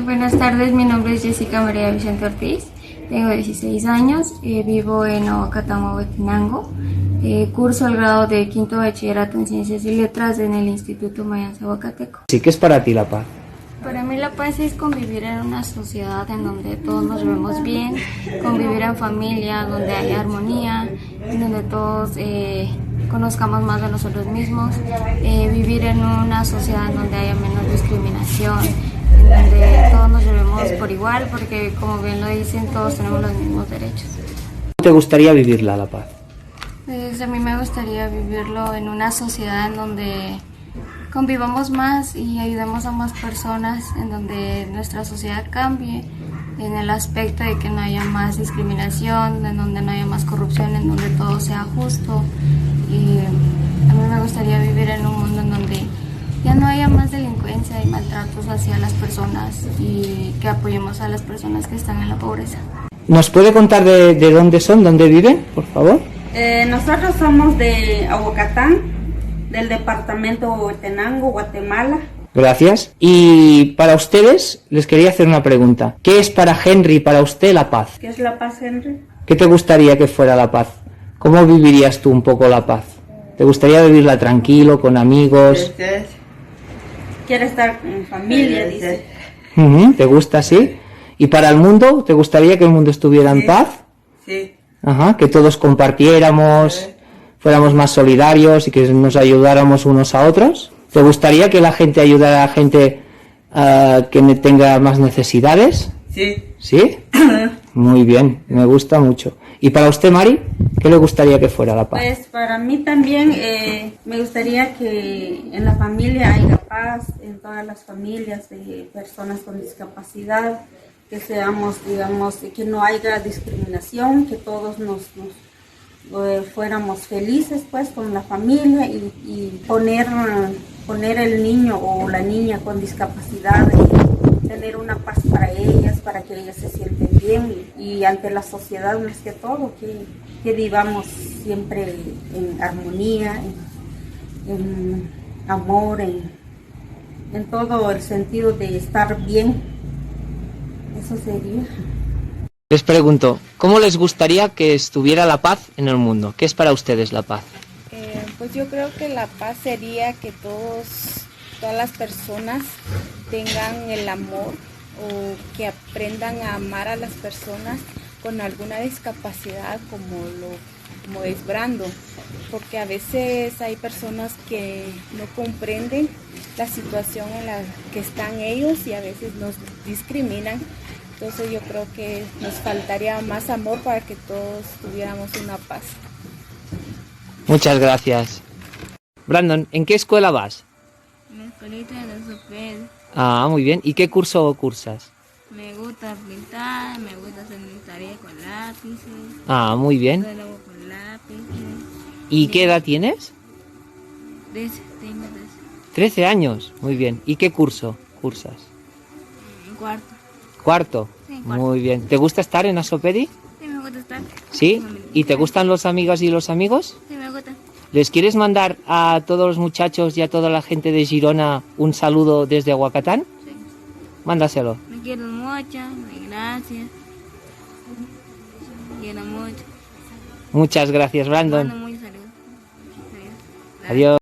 Buenas tardes, mi nombre es Jessica María Vicente Ortiz, tengo 16 años, vivo en Aguacatán, Huehuetenango, curso el grado de quinto bachillerato en Ciencias y Letras en el Instituto Mayanza Huacateco. Sí, ¿qué es para ti la paz? Para mí la paz es convivir en una sociedad en donde todos nos llevemos bien, convivir en familia, donde haya armonía, en donde todos conozcamos más de nosotros mismos, vivir en una sociedad en donde haya menos discriminación, en donde todos nos llevemos por igual, porque como bien lo dicen, todos tenemos los mismos derechos. ¿Cómo te gustaría vivirla la paz? Pues a mí me gustaría vivirlo en una sociedad en donde convivamos más y ayudemos a más personas, en donde nuestra sociedad cambie, en el aspecto de que no haya más discriminación, en donde no haya más corrupción, en donde todo sea justo. Y a mí me gustaría vivir en un mundo en donde ya no haya más delincuencia y maltratos hacia las personas y que apoyemos a las personas que están en la pobreza. ¿Nos puede contar de dónde son, dónde viven, por favor? Nosotros somos de Aguacatán, del departamento Huehuetenango, Guatemala. Gracias. Y para ustedes les quería hacer una pregunta. ¿Qué es para Henry, para usted, la paz? ¿Qué es la paz, Henry? ¿Qué te gustaría que fuera la paz? ¿Cómo vivirías tú un poco la paz? ¿Te gustaría vivirla tranquilo, con amigos? Quiere estar en familia, dice. ¿Te gusta así? ¿Y para el mundo? ¿Te gustaría que el mundo estuviera en paz? Sí. Ajá, que todos compartiéramos, fuéramos más solidarios y que nos ayudáramos unos a otros. ¿Te gustaría que la gente ayudara a la gente que tenga más necesidades? Sí. ¿Sí? Muy bien, me gusta mucho. ¿Y para usted, Mari? ¿Qué le gustaría que fuera la paz? Pues para mí también me gustaría que en la familia haya paz, en todas las familias de personas con discapacidad, que seamos, digamos, que no haya discriminación, que todos fuéramos felices pues con la familia y poner el niño o la niña con discapacidad, tener una paz para ellas, para que ellas se sienten bien y ante la sociedad más que todo, que vivamos siempre en armonía, en amor, en todo el sentido de estar bien. Eso sería. Les pregunto, ¿cómo les gustaría que estuviera la paz en el mundo? ¿Qué es para ustedes la paz? Pues yo creo que la paz sería que todas las personas tengan el amor o que aprendan a amar a las personas con alguna discapacidad como es Brando, porque a veces hay personas que no comprenden la situación en la que están ellos y a veces nos discriminan. Entonces yo creo que nos faltaría más amor para que todos tuviéramos una paz. Muchas gracias. Brandon, ¿en qué escuela vas? En la escuelita de la Soped. Ah, muy bien. ¿Y qué curso cursas? Me gusta pintar, me gusta hacer mi tarea con lápices. Ah, muy bien. Luego con lápices. ¿Y qué edad tienes? Tengo 13 años. Muy bien. ¿Y qué curso cursas? cuarto. ¿Cuarto? Sí, cuarto. Muy bien. ¿Te gusta estar en Asopedi? Sí, me gusta estar. ¿Sí? ¿Y te gustan los amigos y los amigos? Sí, me gusta. ¿Les quieres mandar a todos los muchachos y a toda la gente de Girona un saludo desde Aguacatán? Sí. Mándaselo. Me quiero mucho, gracias. Me quiero mucho. Muchas gracias, Brandon. Mando muchos saludos. Adiós.